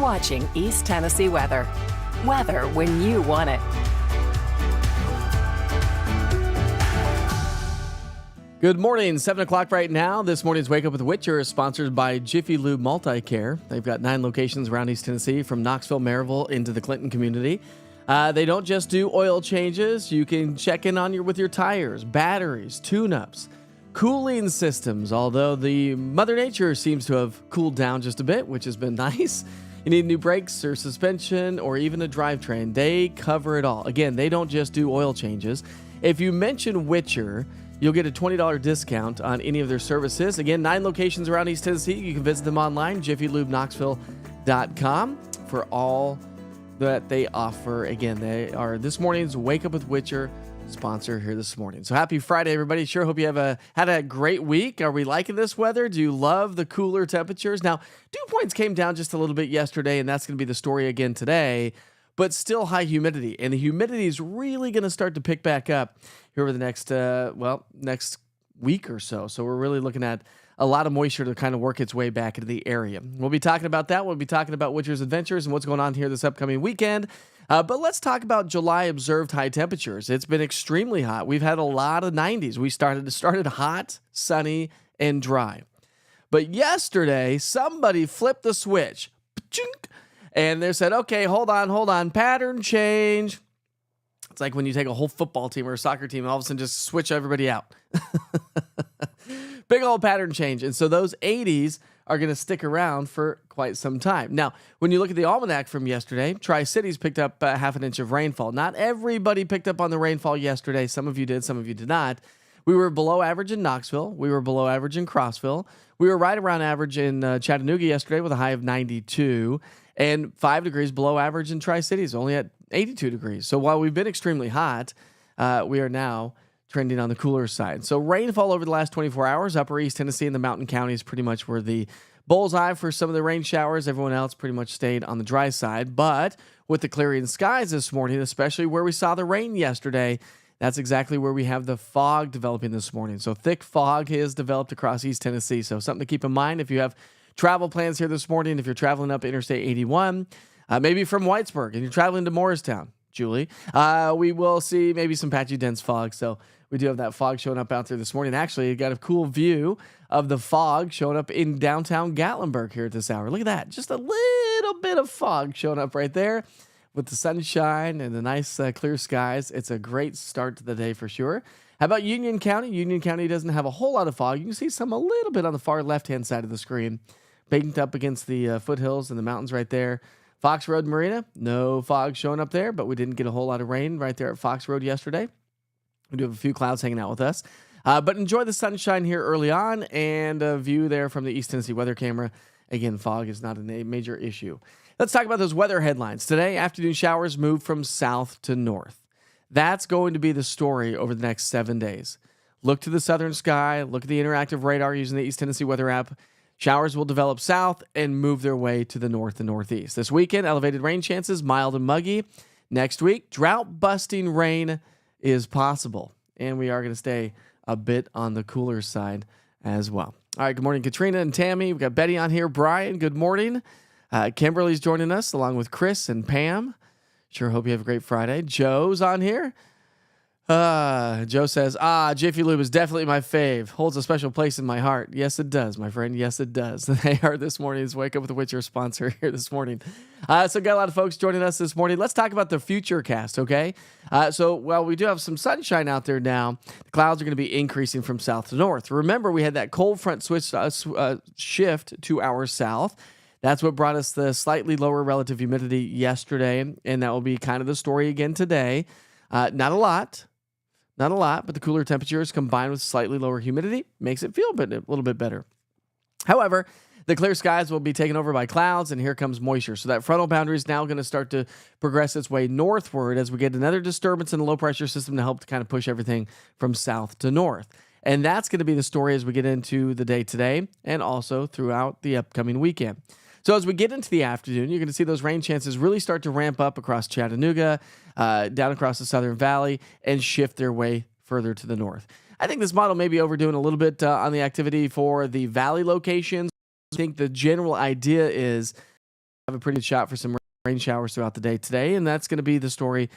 watching East Tennessee weather. Weather when you want it. Good morning, 7 o'clock right now. This morning's Wake Up with Witcher is sponsored by Jiffy Lube Multi-Care. They've got 9 locations around East Tennessee, from Knoxville, Maryville, into the Clinton community. They don't just do oil changes. You can check in on with your tires, batteries, tune-ups, cooling systems, although the Mother Nature seems to have cooled down just a bit, which has been nice. You need new brakes or suspension or even a drivetrain. They cover it all. Again, they don't just do oil changes. If you mention Witcher, you'll get a $20 discount on any of their services. Again, 9 locations around East Tennessee. You can visit them online, jiffylubeknoxville.com, for all that they offer. Again, they are this morning's Wake Up with Witcher sponsor here this morning. So happy Friday, everybody. Sure hope you had a great week. Are we liking this weather? Do you love the cooler temperatures? Now, dew points came down just a little bit yesterday, and that's going to be the story again today, but still high humidity. And the humidity is really going to start to pick back up here over the next week or so. So we're really looking at a lot of moisture to kind of work its way back into the area. We'll be talking about that. We'll be talking about Witcher's Adventures and what's going on here this upcoming weekend. But let's talk about July observed high temperatures. It's been extremely hot. We've had a lot of 90s. We started hot, sunny, and dry. But yesterday, somebody flipped the switch. And they said, okay, hold on, pattern change. It's like when you take a whole football team or a soccer team and all of a sudden just switch everybody out. Big old pattern change. And so those 80s are going to stick around for quite some time. Now, when you look at the almanac from yesterday, Tri-Cities picked up half an inch of rainfall. Not everybody picked up on the rainfall yesterday. Some of you did, some of you did not. We were below average in Knoxville. We were below average in Crossville. We were right around average in Chattanooga yesterday with a high of 92. And 5 degrees below average in Tri-Cities, only at 82 degrees. So while we've been extremely hot, we are now trending on the cooler side. So rainfall over the last 24 hours, upper East Tennessee and the mountain counties pretty much were the bullseye for some of the rain showers. Everyone else pretty much stayed on the dry side. But with the clearing skies this morning, especially where we saw the rain yesterday, that's exactly where we have the fog developing this morning. So thick fog has developed across East Tennessee. So something to keep in mind if you have travel plans here this morning. If you're traveling up Interstate 81, maybe from Whitesburg, and you're traveling to Morristown, Julie, we will see maybe some patchy dense fog. So we do have that fog showing up out there this morning. Actually, you got a cool view of the fog showing up in downtown Gatlinburg here at this hour. Look at that. Just a little bit of fog showing up right there with the sunshine and the nice clear skies. It's a great start to the day for sure. How about Union County? Union County doesn't have a whole lot of fog. You can see some a little bit on the far left-hand side of the screen, banked up against the foothills and the mountains right there. Fox Road Marina, no fog showing up there, but we didn't get a whole lot of rain right there at Fox Road yesterday. We do have a few clouds hanging out with us. But enjoy the sunshine here early on and a view there from the East Tennessee weather camera. Again, fog is not a major issue. Let's talk about those weather headlines. Today, afternoon showers move from south to north. That's going to be the story over the next 7 days. Look to the southern sky. Look at the interactive radar using the East Tennessee weather app. Showers will develop south and move their way to the north and northeast. This weekend, elevated rain chances, mild and muggy. Next week, drought-busting rain is possible. And we are going to stay a bit on the cooler side as well. All right, good morning, Katrina and Tammy. We've got Betty on here. Brian, good morning. Kimberly's joining us along with Chris and Pam. Sure hope you have a great Friday. Joe's on here. Joe says, Jiffy Lube is definitely my fave. Holds a special place in my heart. Yes, it does, my friend. Yes, it does. They are this morning's Wake Up with the Witcher sponsor here this morning. So got a lot of folks joining us this morning. Let's talk about the future cast, okay? So while we do have some sunshine out there now, the clouds are going to be increasing from south to north. Remember, we had that cold front shift to our south. That's what brought us the slightly lower relative humidity yesterday, and that will be kind of the story again today. Not a lot, but the cooler temperatures combined with slightly lower humidity makes it feel a little bit better. However, the clear skies will be taken over by clouds, and here comes moisture. So that frontal boundary is now going to start to progress its way northward as we get another disturbance in the low-pressure system to help to kind of push everything from south to north. And that's going to be the story as we get into the day today and also throughout the upcoming weekend. So as we get into the afternoon, you're going to see those rain chances really start to ramp up across Chattanooga, down across the Southern Valley, and shift their way further to the north. I think this model may be overdoing a little bit on the activity for the valley locations. I think the general idea is a pretty good shot for some rain showers throughout the day today, and that's going to be the story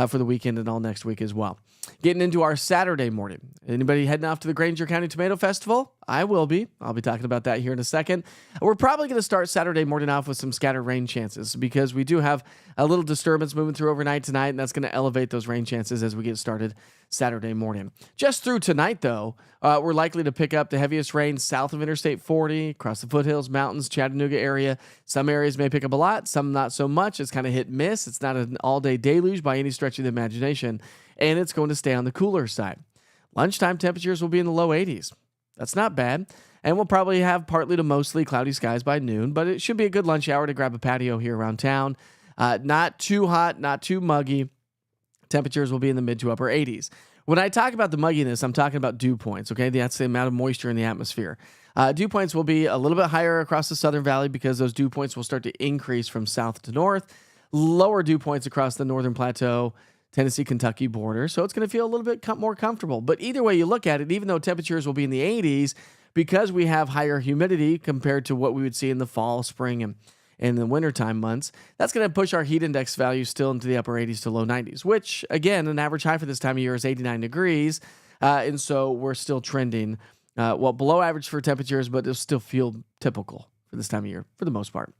for the weekend and all next week as well. Getting into our Saturday morning. Anybody heading off to the Granger County Tomato Festival? I will be. I'll be talking about that here in a second. We're probably going to start Saturday morning off with some scattered rain chances because we do have a little disturbance moving through overnight tonight, and that's going to elevate those rain chances as we get started Saturday morning. Just through tonight, though, we're likely to pick up the heaviest rain south of Interstate 40, across the foothills, mountains, Chattanooga area. Some areas may pick up a lot, some not so much. It's kind of hit and miss. It's not an all-day deluge by any stretch of the imagination, and it's going to stay on the cooler side. Lunchtime temperatures will be in the low 80s. That's not bad. And we'll probably have partly to mostly cloudy skies by noon, but it should be a good lunch hour to grab a patio here around town. Not too hot, not too muggy. Temperatures will be in the mid to upper 80s. When I talk about the mugginess, I'm talking about dew points, okay? That's the amount of moisture in the atmosphere. Dew points will be a little bit higher across the Southern Valley because those dew points will start to increase from south to north. Lower dew points across the Northern Plateau, Tennessee-Kentucky border. So it's going to feel a little bit more comfortable. But either way you look at it, even though temperatures will be in the 80s, because we have higher humidity compared to what we would see in the fall, spring, and in the wintertime months, that's going to push our heat index value still into the upper 80s to low 90s, which, again, an average high for this time of year is 89 degrees. And so we're still trending, below average for temperatures, but it'll still feel typical for this time of year for the most part.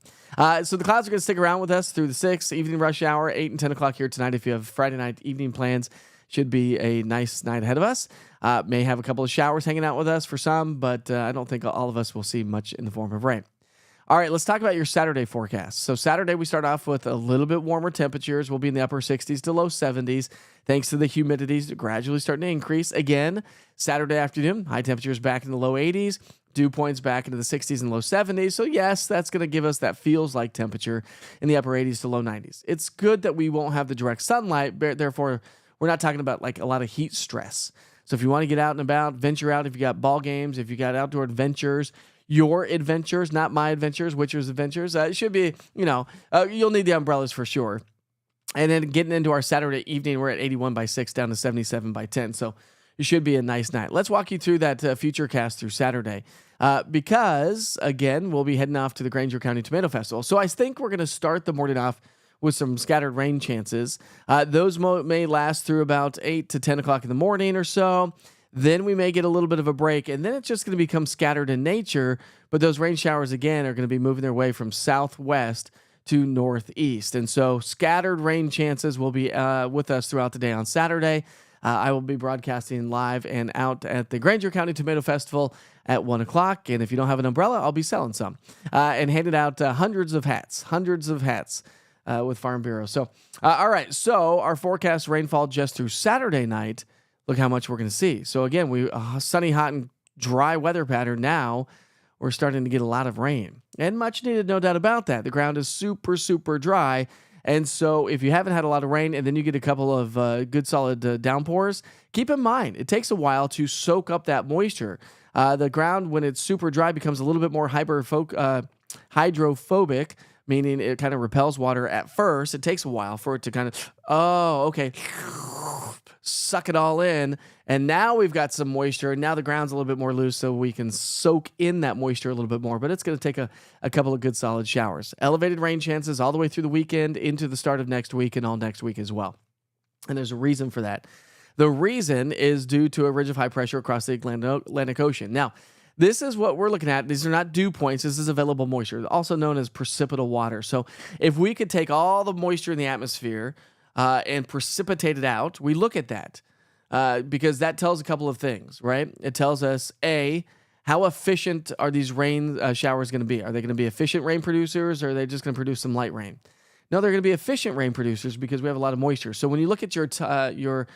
So the clouds are going to stick around with us through the 6th, evening rush hour, 8 and 10 o'clock here tonight. If you have Friday night evening plans, should be a nice night ahead of us. May have a couple of showers hanging out with us for some, but I don't think all of us will see much in the form of rain. All right, let's talk about your Saturday forecast. So Saturday, we start off with a little bit warmer temperatures. We'll be in the upper 60s to low 70s, thanks to the humidities gradually starting to increase. Again, Saturday afternoon, high temperatures back in the low 80s, dew points back into the 60s and low 70s. So yes, that's going to give us that feels like temperature in the upper 80s to low 90s. It's good that we won't have the direct sunlight, therefore, we're not talking about like a lot of heat stress. So if you want to get out and about, venture out, if you got ball games, if you got outdoor adventures, your adventures, not my adventures, Witcher's adventures. It should be, you'll need the umbrellas for sure. And then getting into our Saturday evening, we're at 81 by 6 down to 77 by 10. So it should be a nice night. Let's walk you through that future cast through Saturday because, again, we'll be heading off to the Granger County Tomato Festival. So I think we're going to start the morning off with some scattered rain chances. Those may last through about 8 to 10 o'clock in the morning or so. Then we may get a little bit of a break, and then it's just going to become scattered in nature. But those rain showers, again, are going to be moving their way from southwest to northeast. And so scattered rain chances will be with us throughout the day on Saturday. I will be broadcasting live and out at the Granger County Tomato Festival at 1 o'clock. And if you don't have an umbrella, I'll be selling some and handing out hundreds of hats with Farm Bureau. So, all right. So our forecast rainfall just through Saturday night. Look how much we're going to see. So again, we sunny, hot, and dry weather pattern now. We're starting to get a lot of rain. And much needed, no doubt about that. The ground is super, super dry. And so if you haven't had a lot of rain and then you get a couple of good solid downpours, keep in mind, it takes a while to soak up that moisture. The ground, when it's super dry, becomes a little bit more hydrophobic, meaning it kind of repels water at first. It takes a while for it to kind of, suck it all in. And now we've got some moisture, and now the ground's a little bit more loose so we can soak in that moisture a little bit more. But it's going to take a couple of good solid showers. Elevated rain chances all the way through the weekend into the start of next week and all next week as well. And there's a reason for that. The reason is due to a ridge of high pressure across the Atlantic Ocean. Now, this is what we're looking at. These are not dew points. This is available moisture, also known as precipitable water. So if we could take all the moisture in the atmosphere and precipitate it out, we look at that because that tells a couple of things, right? It tells us, A, how efficient are these rain showers going to be? Are they going to be efficient rain producers, or are they just going to produce some light rain? No, they're going to be efficient rain producers because we have a lot of moisture. So when you look at your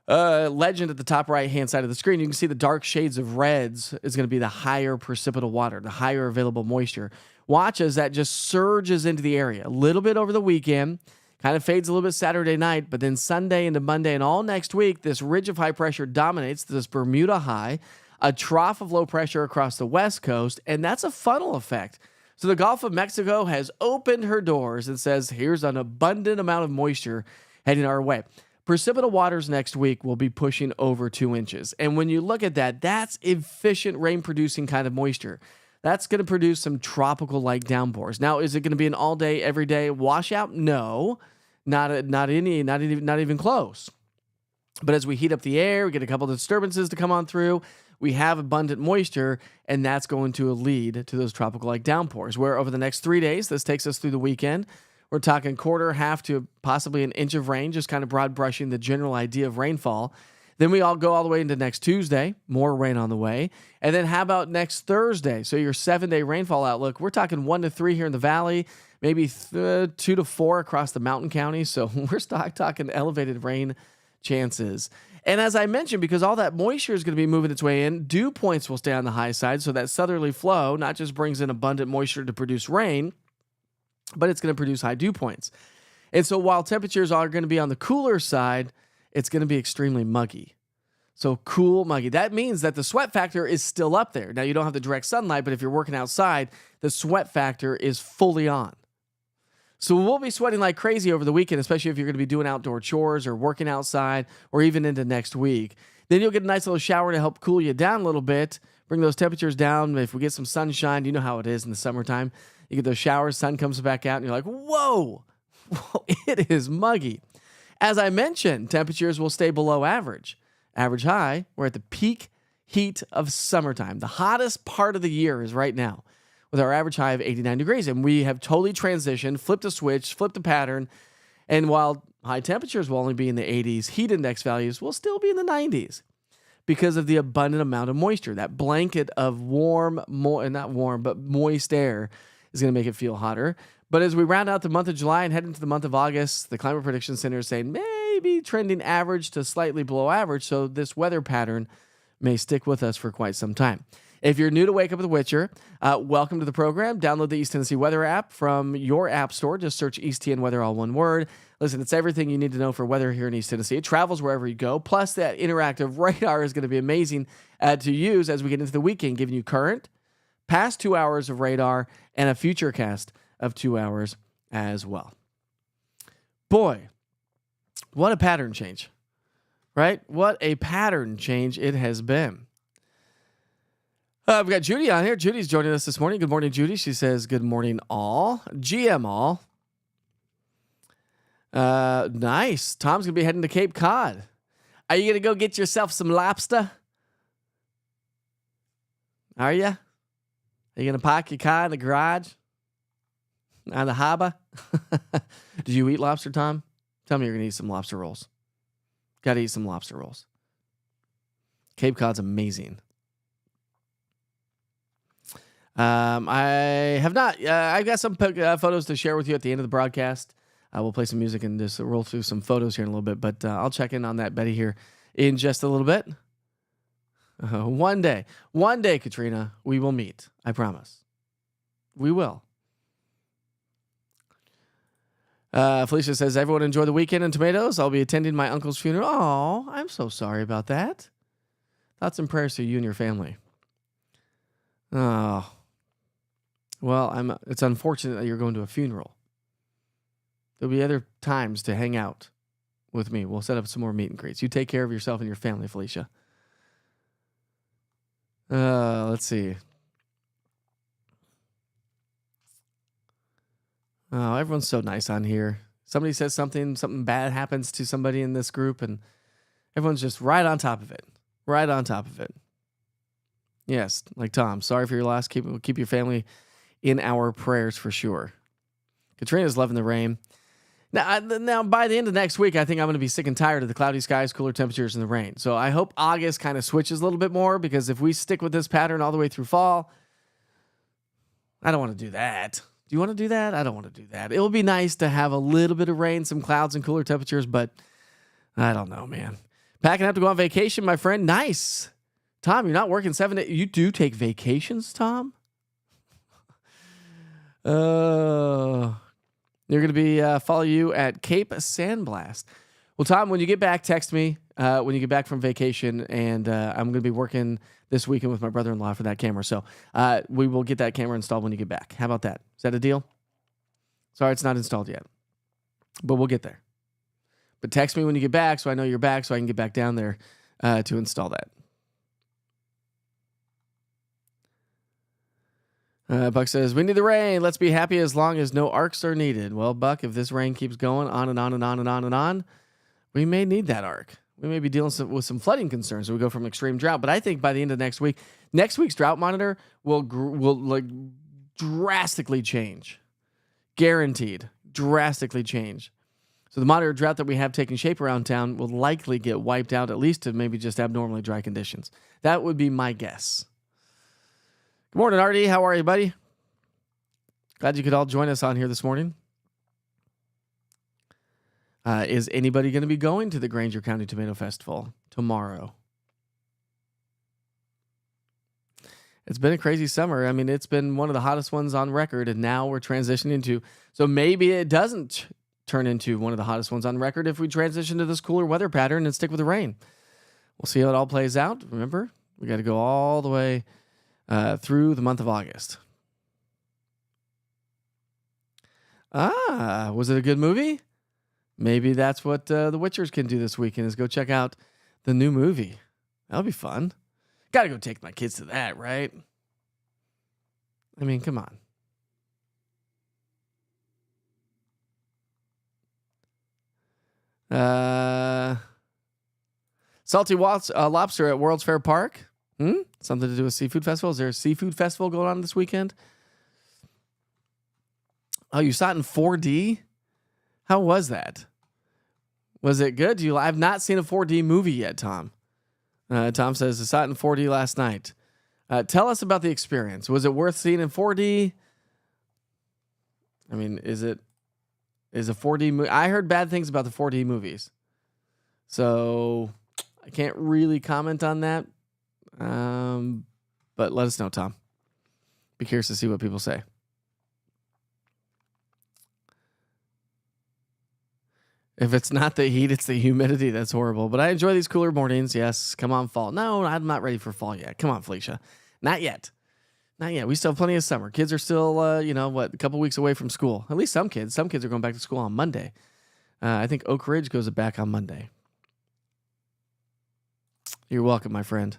legend at the top right-hand side of the screen, you can see the dark shades of reds is going to be the higher precipitable water, the higher available moisture. Watch as that just surges into the area a little bit over the weekend, kind of fades a little bit Saturday night, but then Sunday into Monday and all next week, this ridge of high pressure dominates this Bermuda high, a trough of low pressure across the west coast, and that's a funnel effect. So the Gulf of Mexico has opened her doors and says, here's an abundant amount of moisture heading our way. Precipitable waters next week will be pushing over 2 inches. And when you look at that, that's efficient rain-producing kind of moisture. that's going to produce some tropical-like downpours. Now, is it going to be an all-day, everyday washout? No, not even close. But as we heat up the air, we get a couple of disturbances to come on through. We have abundant moisture, and that's going to lead to those tropical-like downpours, where over the next 3 days, this takes us through the weekend, we're talking quarter, half to possibly an inch of rain, just kind of broad brushing the general idea of rainfall. Then we all go all the way into next Tuesday, more rain on the way. And then how about next Thursday? So your 7-day rainfall outlook, we're talking 1 to 3 here in the valley, maybe 2 to 4 across the mountain counties. So we're talking elevated rain chances. And as I mentioned, because all that moisture is going to be moving its way in, dew points will stay on the high side. So that southerly flow not just brings in abundant moisture to produce rain, but it's going to produce high dew points. And so while temperatures are going to be on the cooler side, it's going to be extremely muggy. So cool, muggy. That means that the sweat factor is still up there. Now, you don't have the direct sunlight, but if you're working outside, the sweat factor is fully on. So we'll be sweating like crazy over the weekend, especially if you're going to be doing outdoor chores or working outside or even into next week. Then you'll get a nice little shower to help cool you down a little bit, bring those temperatures down. If we get some sunshine, you know how it is in the summertime. You get those showers, sun comes back out, and you're like, whoa, it is muggy. As I mentioned, temperatures will stay below average. Average high, we're at the peak heat of summertime. The hottest part of the year is right now, with our average high of 89 degrees. And we have totally transitioned, flipped a switch, flipped a pattern. And while high temperatures will only be in the 80s, heat index values will still be in the 90s because of the abundant amount of moisture. That blanket of moist air is going to make it feel hotter. But as we round out the month of July and head into the month of August, the Climate Prediction Center is saying maybe trending average to slightly below average. So this weather pattern may stick with us for quite some time. If you're new to Wake Up with the Witcher, welcome to the program. Download the East Tennessee Weather app from your app store. Just search East TN Weather, all one word. Listen, it's everything you need to know for weather here in East Tennessee. It travels wherever you go. Plus, that interactive radar is going to be amazing to use as we get into the weekend, giving you current, past 2 hours of radar, and a future cast of 2 hours as well. Boy, what a pattern change, right? What a pattern change it has been. We've got Judy on here. Judy's joining us this morning. Good morning, Judy. She says, good morning, all. GM all. Nice. Tom's going to be heading to Cape Cod. Are you going to go get yourself some lobster? Are you? Are you going to park your car in the garage? On the harbor? Did you eat lobster, Tom? Tell me you're going to eat some lobster rolls. Got to eat some lobster rolls. Cape Cod's amazing. I have not. I've got some photos to share with you at the end of the broadcast. We'll play some music and just roll through some photos here in a little bit. But I'll check in on that, Betty, here in just a little bit. One day, Katrina, we will meet. I promise. We will. Felicia says, everyone enjoy the weekend and tomatoes. I'll be attending my uncle's funeral. Oh, I'm so sorry about that. Thoughts and prayers to you and your family. Oh, well, it's unfortunate that you're going to a funeral. There'll be other times to hang out with me. We'll set up some more meet and greets. You take care of yourself and your family, Felicia. Let's see. Oh, everyone's so nice on here. Somebody says something bad happens to somebody in this group, and everyone's just right on top of it. Right on top of it. Yes, like Tom. Sorry for your loss. Keep your family in our prayers for sure. Katrina's loving the rain. Now, by the end of next week, I think I'm going to be sick and tired of the cloudy skies, cooler temperatures, and the rain. So I hope August kind of switches a little bit more, because if we stick with this pattern all the way through fall, I don't want to do that. Do you want to do that? I don't want to do that. It will be nice to have a little bit of rain, some clouds, and cooler temperatures, but I don't know, man. Packing up to go on vacation, my friend. Nice. Tom, you're not working 7 days. You do take vacations, Tom? They're going to be follow you at Cape Sandblast. Well, Tom, when you get back, text me when you get back from vacation, and I'm going to be working this weekend with my brother-in-law for that camera. So we will get that camera installed when you get back. How about that? Is that a deal? Sorry, it's not installed yet, but we'll get there. But text me when you get back so I know you're back, so I can get back down there to install that. Buck says, we need the rain. Let's be happy as long as no arcs are needed. Well, Buck, if this rain keeps going on and on and on and on and on, we may need that arc. We may be dealing with some flooding concerns. So we go from extreme drought. But I think by the end of next week's drought monitor will like drastically change. Guaranteed. Drastically change. So the moderate drought that we have taking shape around town will likely get wiped out, at least to maybe just abnormally dry conditions. That would be my guess. Good morning, Artie. How are you, buddy? Glad you could all join us on here this morning. Is anybody going to be going to the Granger County Tomato Festival tomorrow? It's been a crazy summer. I mean, it's been one of the hottest ones on record, and now we're transitioning to, so maybe it doesn't turn into one of the hottest ones on record if we transition to this cooler weather pattern and stick with the rain. We'll see how it all plays out. Remember, we got to go all the way through the month of August. Was it a good movie? Maybe that's what the Witchers can do this weekend is go check out the new movie. That'll be fun. Got to go take my kids to that, right? I mean, come on. Salty lobster at World's Fair Park. Something to do with seafood festival? Is there a seafood festival going on this weekend? Oh, you saw it in 4D? How was that? Was it good? I've not seen a 4D movie yet, Tom. Tom says, I saw it in 4D last night. Tell us about the experience. Was it worth seeing in 4D? I mean, is a 4D movie? I heard bad things about the 4D movies. So I can't really comment on that. But let us know, Tom. Be curious to see what people say. If it's not the heat, it's the humidity. That's horrible. But I enjoy these cooler mornings. Yes. Come on, fall. No, I'm not ready for fall yet. Come on, Felicia. Not yet. Not yet. We still have plenty of summer. Kids are still, a couple weeks away from school. At least some kids. Some kids are going back to school on Monday. I think Oak Ridge goes back on Monday. You're welcome, my friend.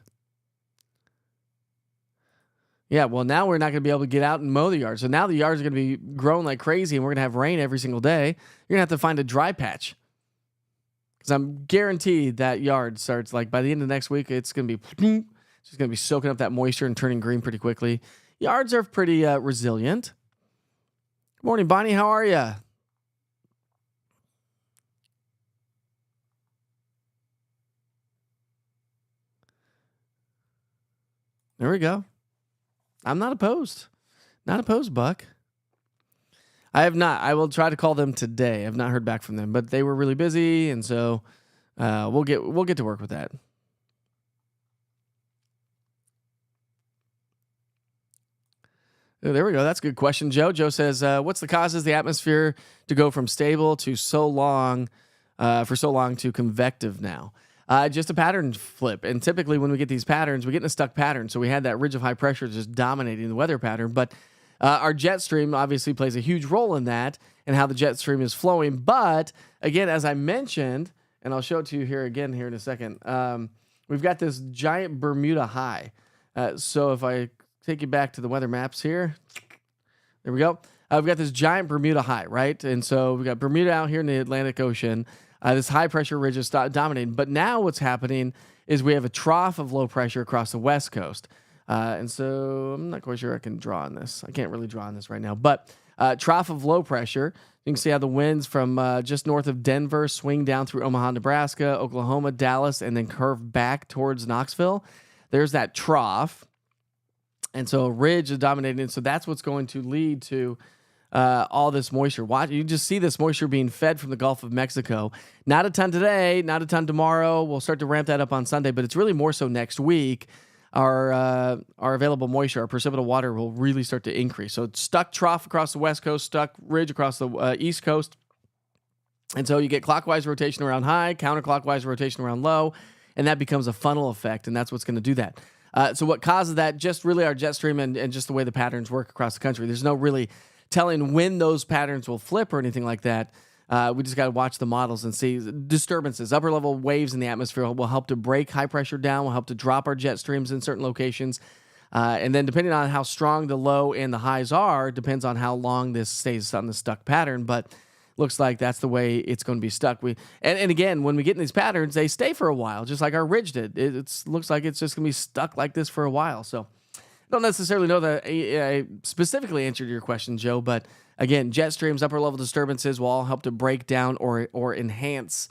Yeah, well, now we're not going to be able to get out and mow the yard. So now the yards are going to be growing like crazy, and we're going to have rain every single day. You're going to have to find a dry patch. Because I'm guaranteed that yard starts, like, by the end of next week, it's going to be, it's just going to be soaking up that moisture and turning green pretty quickly. Yards are pretty resilient. Good morning, Bonnie. How are you? There we go. I'm not opposed. Not opposed, Buck. I have not. I will try to call them today. I've not heard back from them, but they were really busy, and so we'll get to work with that. Oh, there we go. That's a good question, Joe. Joe says, "What's the causes the atmosphere to go from stable to so long, for so long to convective now?" Just a pattern flip. And typically when we get these patterns, we get in a stuck pattern. So we had that ridge of high pressure just dominating the weather pattern. But our jet stream obviously plays a huge role in that and how the jet stream is flowing. But again, as I mentioned, and I'll show it to you here again here in a second, we've got this giant Bermuda high. So if I take you back to the weather maps here, there we go. We've got this giant Bermuda high, right? And so we've got Bermuda out here in the Atlantic Ocean. This high pressure ridge is dominating. But now what's happening is we have a trough of low pressure across the West Coast. And so I'm not quite sure I can draw on this. I can't really draw on this right now. But trough of low pressure, you can see how the winds from just north of Denver swing down through Omaha, Nebraska, Oklahoma, Dallas, and then curve back towards Knoxville. There's that trough. And so a ridge is dominating. And so that's what's going to lead to all this moisture. You just see this moisture being fed from the Gulf of Mexico. Not a ton today, not a ton tomorrow. We'll start to ramp that up on Sunday, but it's really more so next week. Our available moisture, our precipitable water will really start to increase. So it's stuck trough across the West Coast, stuck ridge across the East Coast. And so you get clockwise rotation around high, counterclockwise rotation around low, and that becomes a funnel effect, and that's what's going to do that. So what causes that? Just really our jet stream and just the way the patterns work across the country. There's no really telling when those patterns will flip or anything like that. We just got to watch the models and see disturbances. Upper level waves in the atmosphere will help to break high pressure down, will help to drop our jet streams in certain locations. And then depending on how strong the low and the highs are, depends on how long this stays on the stuck pattern. But looks like that's the way it's going to be stuck. And again, when we get in these patterns, they stay for a while, just like our ridge did. It looks like it's just going to be stuck like this for a while. So I don't necessarily know that I specifically answered your question, Joe, but again, jet streams, upper level disturbances will all help to break down or enhance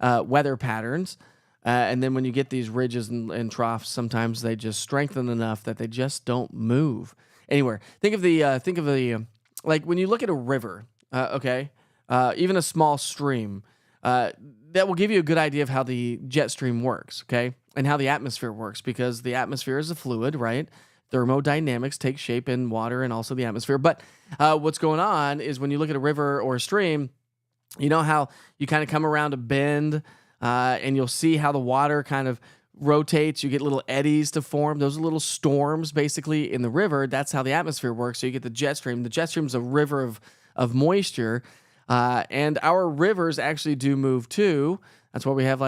weather patterns. And then when you get these ridges and troughs, sometimes they just strengthen enough that they just don't move. Anyway, think of the like when you look at a river, okay, even a small stream, that will give you a good idea of how the jet stream works, okay, and how the atmosphere works, because the atmosphere is a fluid, right? Thermodynamics take shape in water and also the atmosphere. But what's going on is when you look at a river or a stream, you know how you kind of come around a bend, and you'll see how the water kind of rotates. You get little eddies to form. Those are little storms, basically, in the river. That's how the atmosphere works. So you get the jet stream. The jet stream is a river of moisture, and our rivers actually do move too. That's why we have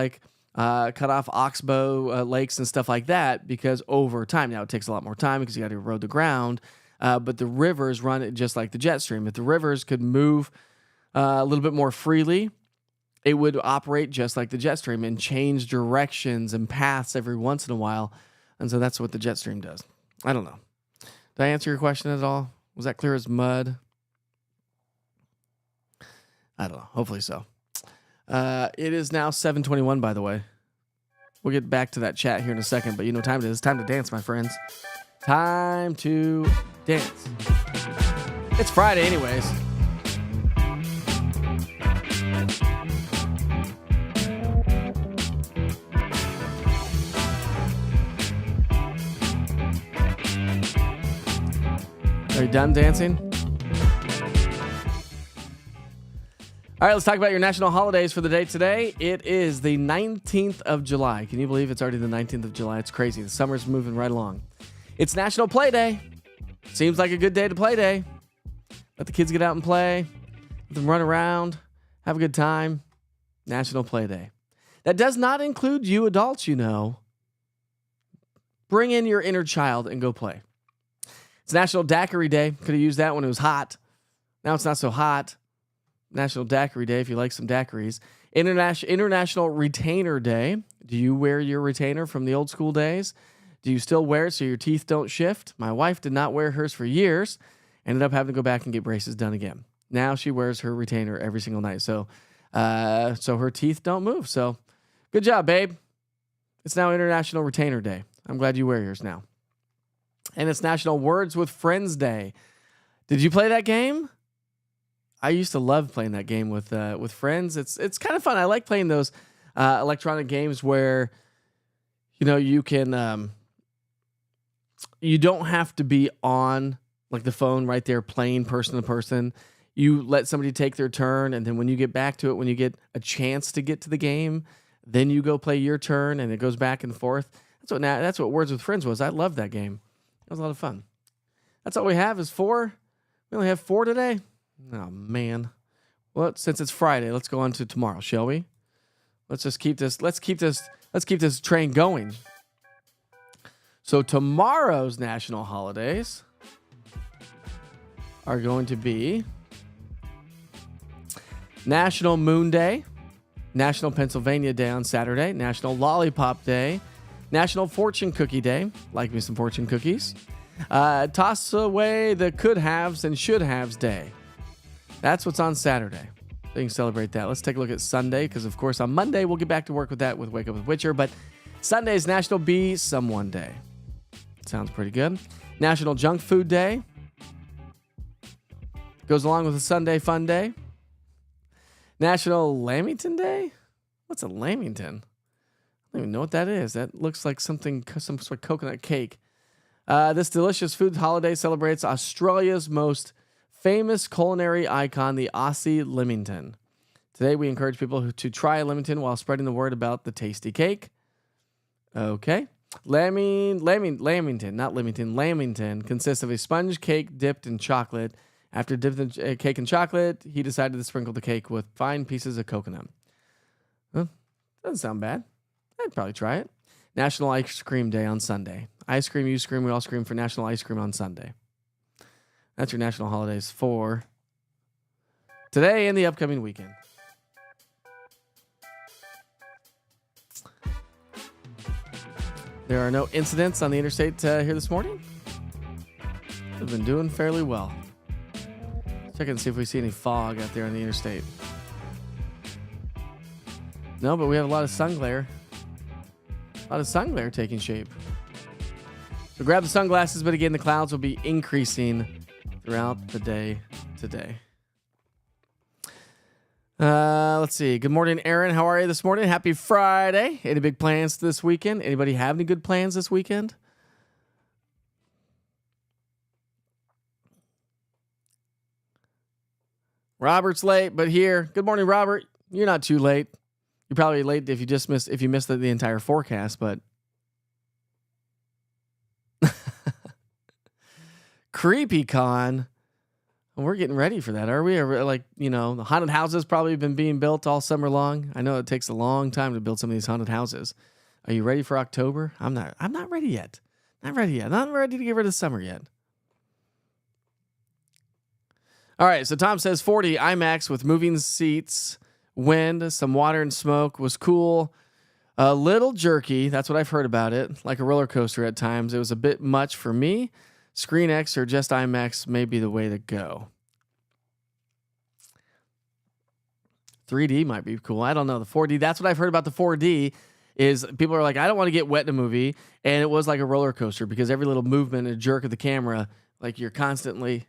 cut off oxbow lakes and stuff like that, because over time, now it takes a lot more time because you got to erode the ground, but the rivers run it just like the jet stream. If the rivers could move a little bit more freely, it would operate just like the jet stream and change directions and paths every once in a while. And so that's what the jet stream does. I don't know. Did I answer your question at all? Was that clear as mud? I don't know. Hopefully so. It is now 7:21, by the way. We'll get back to that chat here in a second, but you know what time it is. It's time to dance, my friends. Time to dance. It's Friday anyways. Are you done dancing? All right, let's talk about your national holidays for the day today. It is the 19th of July. Can you believe it's already the 19th of July? It's crazy. The summer's moving right along. It's National Play Day. Seems like a good day to play day. Let the kids get out and play. Let them run around. Have a good time. National Play Day. That does not include you adults, you know. Bring in your inner child and go play. It's National Daiquiri Day. Could have used that when it was hot. Now it's not so hot. National Daiquiri Day if you like some daiquiris. International Retainer Day. Do you wear your retainer from the old school days? Do you still wear it so your teeth don't shift? My wife did not wear hers for years. Ended up having to go back and get braces done again. Now she wears her retainer every single night. So her teeth don't move. So good job, babe. It's now International Retainer Day. I'm glad you wear yours now. And it's National Words with Friends Day. Did you play that game? I used to love playing that game with friends. It's kind of fun. I like playing those electronic games where, you know, you can you don't have to be on like the phone right there playing person to person. You let somebody take their turn, and then when you get back to it, when you get a chance to get to the game, then you go play your turn, and it goes back and forth. That's what Words with Friends was. I loved that game. It was a lot of fun. That's all we have is 4. We only have 4 today. Oh man. Well, since it's Friday, let's go on to tomorrow, shall we? Let's keep this train going. So tomorrow's national holidays are going to be National Moon Day, National Pennsylvania Day on Saturday, National Lollipop Day, National Fortune Cookie Day. Like me some fortune cookies. Toss away the could-haves and should-haves day. That's what's on Saturday. So you can celebrate that. Let's take a look at Sunday, because, of course, on Monday, we'll get back to work with that with Wake Up with Witcher. But Sunday is National Be Someone Day. Sounds pretty good. National Junk Food Day. Goes along with a Sunday Fun Day. National Lamington Day? What's a Lamington? I don't even know what that is. That looks like some sort of coconut cake. This delicious food holiday celebrates Australia's most famous culinary icon, the Aussie Lamington. Today, we encourage people to try a Lamington while spreading the word about the tasty cake. Okay. Lamington, not Lamington. Lamington consists of a sponge cake dipped in chocolate. After dipping the cake in chocolate, he decided to sprinkle the cake with fine pieces of coconut. Huh? Doesn't sound bad. I'd probably try it. National Ice Cream Day on Sunday. Ice cream, you scream, we all scream for National Ice Cream on Sunday. That's your national holidays for today and the upcoming weekend. There are no incidents on the interstate here this morning. We've been doing fairly well. Check and see if we see any fog out there on the interstate. No, but we have a lot of sun glare. A lot of sun glare taking shape. So grab the sunglasses, but again, the clouds will be increasing throughout the day today. Let's see. Good morning, Aaron. How are you this morning? Happy Friday. Any big plans this weekend? Anybody have any good plans this weekend? Robert's late, but here. Good morning, Robert. You're not too late. You're probably late if you missed the entire forecast, but Creepy Con. We're getting ready for that, are we? The haunted houses probably been being built all summer long. I know it takes a long time to build some of these haunted houses. Are you ready for October? I'm not ready yet. Not ready to get rid of summer yet. All right, so Tom says 40 IMAX with moving seats, wind, some water and smoke was cool. A little jerky. That's what I've heard about it. Like a roller coaster at times. It was a bit much for me. Screen X or just IMAX may be the way to go. 3D might be cool. I don't know. The 4D. That's what I've heard about the 4D is people are like, I don't want to get wet in a movie. And it was like a roller coaster because every little movement and jerk of the camera, like you're constantly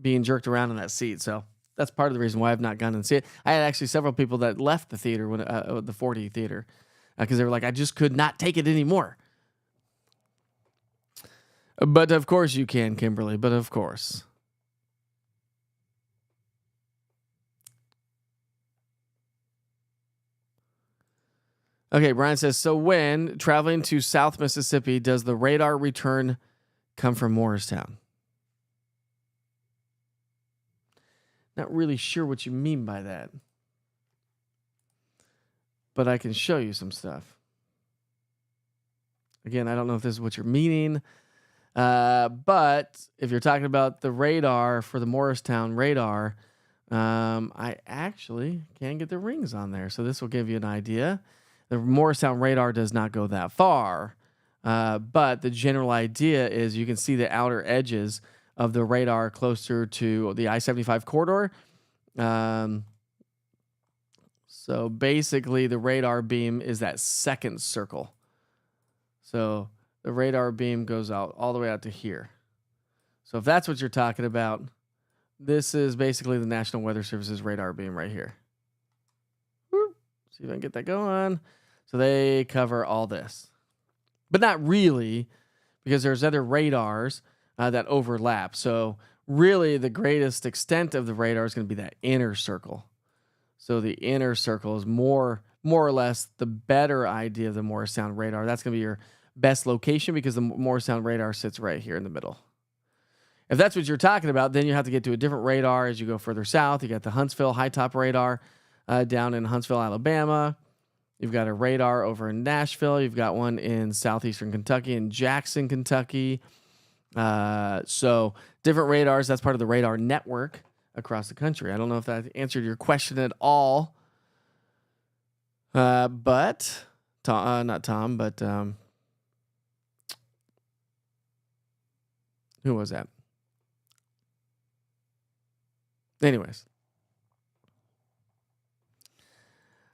being jerked around in that seat. So that's part of the reason why I've not gone and see it. I had actually several people that left the theater when the 4D theater because they were like, I just could not take it anymore. But of course you can, Kimberly. But of course. Okay, Brian says, so when traveling to South Mississippi, does the radar return come from Morristown? Not really sure what you mean by that. But I can show you some stuff. Again, I don't know if this is what you're meaning. But if you're talking about the radar for the Morristown radar, I actually can get the rings on there. So this will give you an idea. The Morristown radar does not go that far. But the general idea is you can see the outer edges of the radar closer to the I-75 corridor. So basically the radar beam is that second circle. So the radar beam goes out all the way out to here. So if that's what you're talking about, this is basically the National Weather Service's radar beam right here. Whoop. See if I can get that going. So they cover all this. But not really, because there's other radars that overlap. So really the greatest extent of the radar is going to be that inner circle. So the inner circle is more or less the better idea of the Morristown radar. That's going to be your best location because the Morristown radar sits right here in the middle. If that's what you're talking about, then you have to get to a different radar as you go further south. You got the Huntsville high top radar down in Huntsville, Alabama. You've got a radar over in Nashville. You've got one in southeastern Kentucky and Jackson, Kentucky. So different radars. That's part of the radar network across the country. I don't know if that answered your question at all. But not Tom, but who was that? Anyways.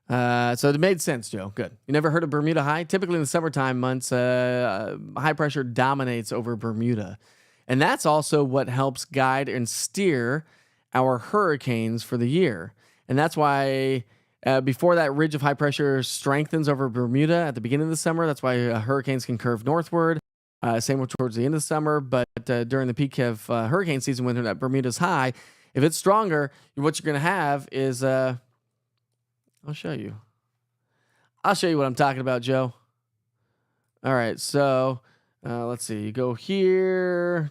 So it made sense, Joe. Good. You never heard of Bermuda High? Typically in the summertime months, high pressure dominates over Bermuda. And that's also what helps guide and steer our hurricanes for the year. And that's why before that ridge of high pressure strengthens over Bermuda at the beginning of the summer, that's why hurricanes can curve northward. Same towards the end of the summer. But during the peak of hurricane season when that Bermuda's high, if it's stronger, what you're going to have is... I'll show you. I'll show you what I'm talking about, Joe. All right, so let's see. You go here.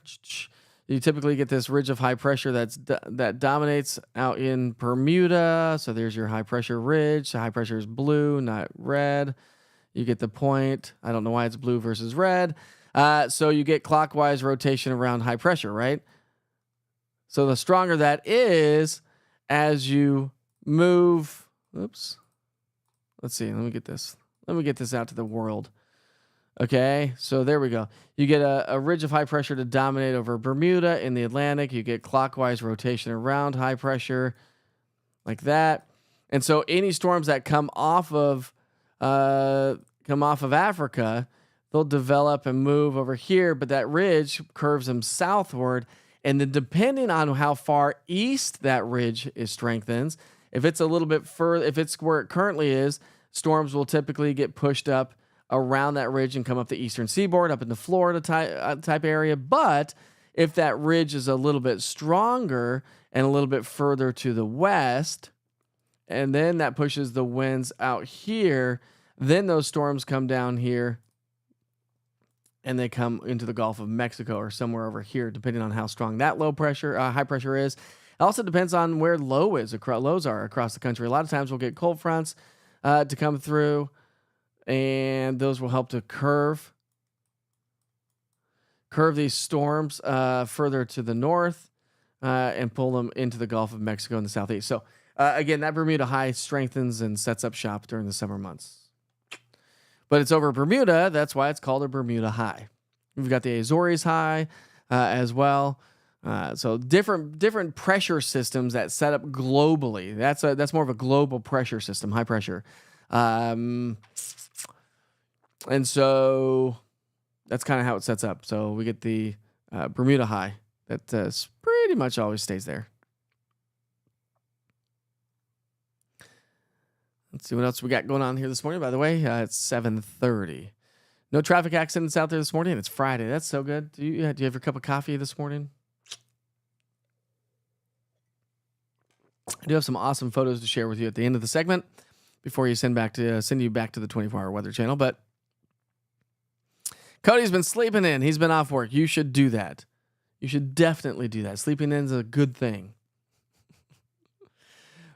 You typically get this ridge of high pressure that dominates out in Bermuda. So there's your high pressure ridge. The high pressure is blue, not red. You get the point. I don't know why it's blue versus red. So you get clockwise rotation around high pressure, right? So the stronger that is as you move. Oops. Let's see. Let me get this. Let me get this out to the world. Okay, so there we go. You get a ridge of high pressure to dominate over Bermuda in the Atlantic. You get clockwise rotation around high pressure like that. And so any storms that come off of Africa, they'll develop and move over here, but that ridge curves them southward. And then depending on how far east that ridge is strengthens, if it's a little bit further, if it's where it currently is, storms will typically get pushed up around that ridge and come up the eastern seaboard, up into Florida type area. But if that ridge is a little bit stronger and a little bit further to the west, and then that pushes the winds out here, then those storms come down here and they come into the Gulf of Mexico or somewhere over here, depending on how strong that high pressure is. It also depends on where lows are across the country. A lot of times we'll get cold fronts to come through, and those will help to curve these storms further to the north and pull them into the Gulf of Mexico in the southeast. So again, that Bermuda high strengthens and sets up shop during the summer months. But it's over Bermuda. That's why it's called a Bermuda high. We've got the Azores high as well. So different pressure systems that set up globally. That's more of a global pressure system, high pressure. And so that's kind of how it sets up. So we get the Bermuda high that pretty much always stays there. Let's see what else we got going on here this morning. By the way, it's 7:30. No traffic accidents out there this morning. It's Friday. That's so good. Do you have your cup of coffee this morning? I do have some awesome photos to share with you at the end of the segment before you send you back to the 24-hour weather channel. But Cody's been sleeping in. He's been off work. You should do that. You should definitely do that. Sleeping in is a good thing.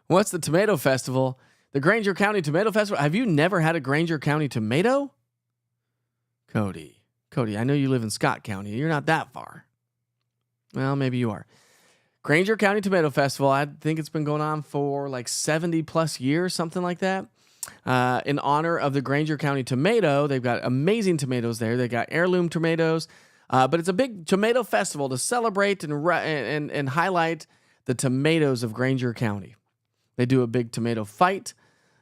What's the tomato festival? The Granger County Tomato Festival. Have you never had a Granger County tomato? Cody, I know you live in Scott County. You're not that far. Well, maybe you are. Granger County Tomato Festival. I think it's been going on for like 70 plus years, something like that. In honor of the Granger County tomato, they've got amazing tomatoes there. They got heirloom tomatoes, but it's a big tomato festival to celebrate and highlight the tomatoes of Granger County. They do a big tomato fight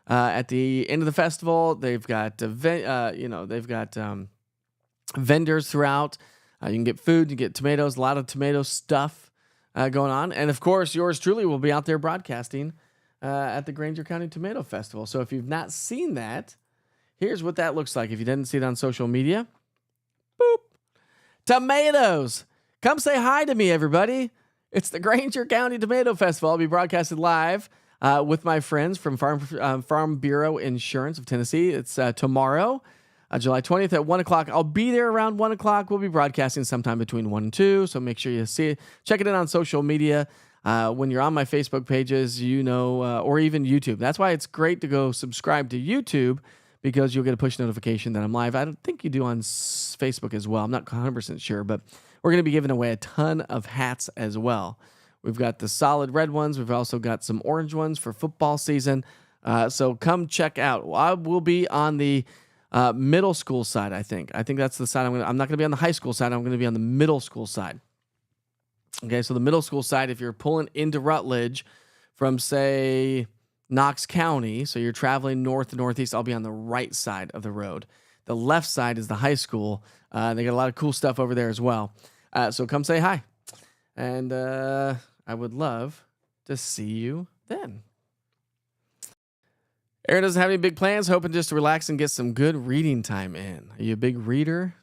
at the end of the festival. They've got vendors throughout. You can get food, you get tomatoes, a lot of tomato stuff going on, and of course, yours truly will be out there broadcasting at the Granger County Tomato Festival. So if you've not seen that, here's what that looks like. If you didn't see it on social media, boop, tomatoes. Come say hi to me, everybody. It's the Granger County Tomato Festival. I'll be broadcasted live with my friends from Farm Bureau Insurance of Tennessee. It's tomorrow, July 20th at 1 o'clock. I'll be there around 1 o'clock. We'll be broadcasting sometime between 1 and 2, so make sure you see it. Check it in on social media. When you're on my Facebook pages, or even YouTube. That's why it's great to go subscribe to YouTube, because you'll get a push notification that I'm live. I don't think you do on Facebook as well. I'm not 100% sure, but we're going to be giving away a ton of hats as well. We've got the solid red ones. We've also got some orange ones for football season. So come check out. I will be on the middle school side, I think. I think that's the side I'm not going to be on the high school side. I'm going to be on the middle school side. Okay, so the middle school side, if you're pulling into Rutledge from, say, Knox County, so you're traveling north to northeast, I'll be on the right side of the road. The left side is the high school. They got a lot of cool stuff over there as well. So come say hi. And I would love to see you then. Aaron doesn't have any big plans, hoping just to relax and get some good reading time in. Are you a big reader?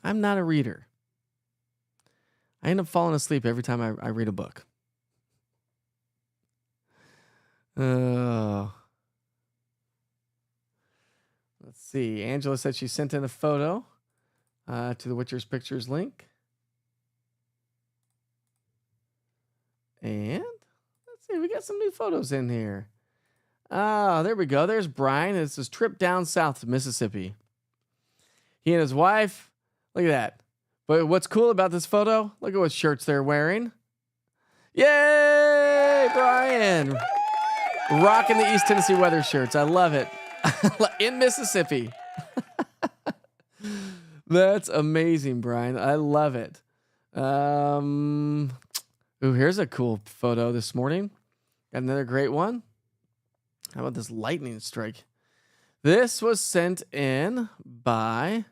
I'm not a reader. I end up falling asleep every time I read a book. Let's see. Angela said she sent in a photo to the Witcher's Pictures link. And let's see, we got some new photos in here. Oh, there we go. There's Brian. It's his trip down south to Mississippi. He and his wife. Look at that. But what's cool about this photo? Look at what shirts they're wearing. Yay, Brian. Rocking the East Tennessee weather shirts. I love it. In Mississippi. That's amazing, Brian. I love it. Ooh, here's a cool photo this morning. Got another great one. How about this lightning strike? This was sent in by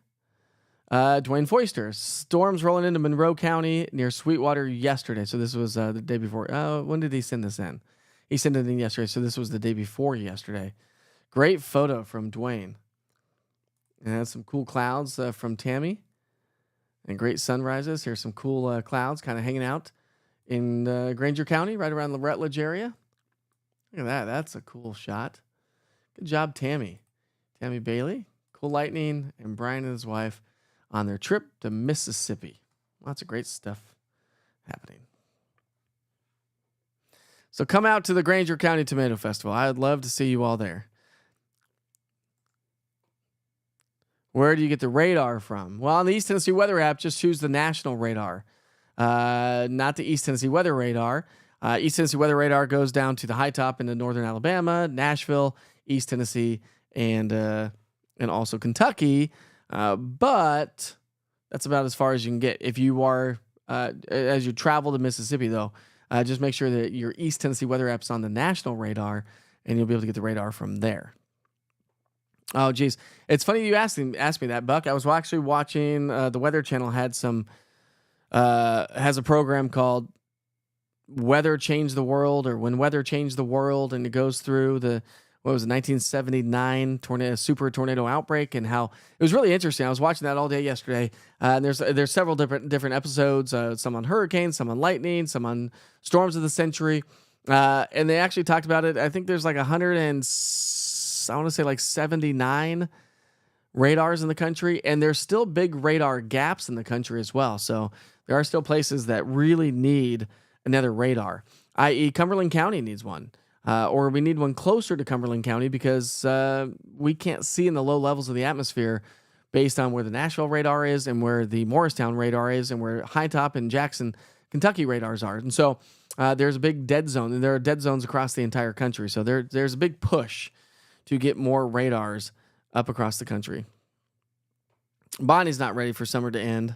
Dwayne Foister. Storms rolling into Monroe County near Sweetwater yesterday. So this was the day before. When did he send this in? He sent it in yesterday. So this was the day before yesterday. Great photo from Dwayne. And had some cool clouds from Tammy. And great sunrises. Here's some cool clouds kind of hanging out in Granger County, right around the Rutledge area. Look at that. That's a cool shot. Good job, Tammy. Tammy Bailey. Cool lightning. And Brian and his wife on their trip to Mississippi. Lots of great stuff happening. So come out to the Granger County Tomato Festival. I would love to see you all there. Where do you get the radar from? Well, on the East Tennessee Weather app, just choose the national radar, not the East Tennessee Weather Radar. East Tennessee Weather Radar goes down to the high top into northern Alabama, Nashville, East Tennessee, and also Kentucky. But that's about as far as you can get. If you are, as you travel to Mississippi, though, just make sure that your East Tennessee Weather app's on the national radar, and you'll be able to get the radar from there. Oh, geez. It's funny you asked me that, Buck. I was actually watching the Weather Channel has a program called Weather Changed the World, or When Weather Changed the World, and it goes through the 1979 super tornado outbreak, and how it was really interesting. I was watching that all day yesterday, and there's several different episodes, some on hurricanes, some on lightning, some on storms of the century, and they actually talked about it. I think there's like 79 radars in the country, and there's still big radar gaps in the country as well. So there are still places that really need another radar, i.e. Cumberland County needs one, or we need one closer to Cumberland County because we can't see in the low levels of the atmosphere based on where the Nashville radar is and where the Morristown radar is and where High Top and Jackson, Kentucky radars are. And so there's a big dead zone, and there are dead zones across the entire country. So there's a big push to get more radars up across the country. Bonnie's not ready for summer to end.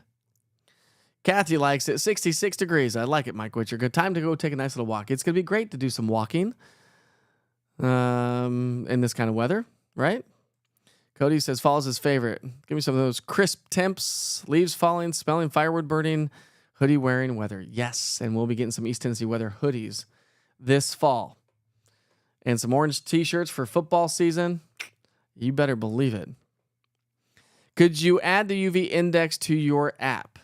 Kathy likes it. 66 degrees. I like it, Mike Witcher. Good time to go take a nice little walk. It's going to be great to do some walking in this kind of weather, right? Cody says fall's his favorite. Give me some of those crisp temps, leaves falling, smelling firewood burning, hoodie wearing weather. Yes, and we'll be getting some East Tennessee weather hoodies this fall. And some orange t-shirts for football season. You better believe it. Could you add the UV index to your app?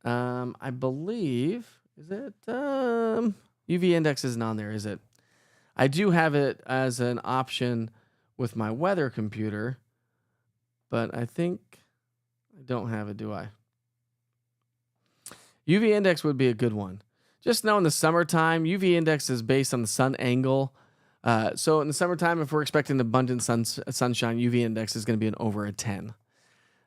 I believe, is it? UV index isn't on there, is it? I do have it as an option with my weather computer, but I think I don't have it, do I? UV index would be a good one. Just know in the summertime, UV index is based on the sun angle. So in the summertime, if we're expecting abundant sunshine, UV index is going to be over a 10,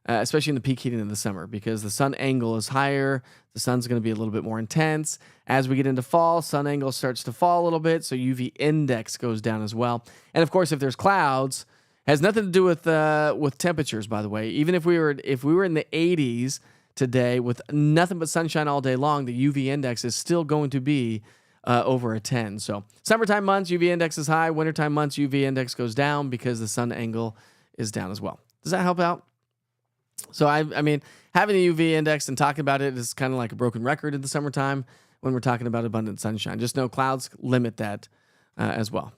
especially in the peak heating of the summer, because the sun angle is higher. The sun's going to be a little bit more intense. As we get into fall, sun angle starts to fall a little bit, so UV index goes down as well. And of course, if there's clouds, has nothing to do with temperatures, by the way. Even if we were in the 80s today with nothing but sunshine all day long, the UV index is still going to be over a 10. So summertime months, UV index is high. Wintertime months, UV index goes down because the sun angle is down as well. Does that help out? So I mean, having the UV index and talking about it is kind of like a broken record in the summertime when we're talking about abundant sunshine. Just know clouds limit that as well.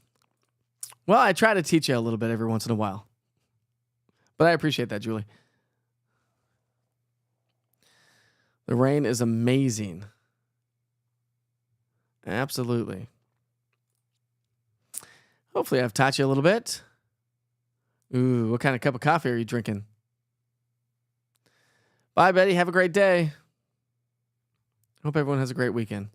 Well, I try to teach you a little bit every once in a while, but I appreciate that, Julie. The rain is amazing. Absolutely. Hopefully I've taught you a little bit. Ooh, what kind of cup of coffee are you drinking? Bye, Betty. Have a great day. Hope everyone has a great weekend.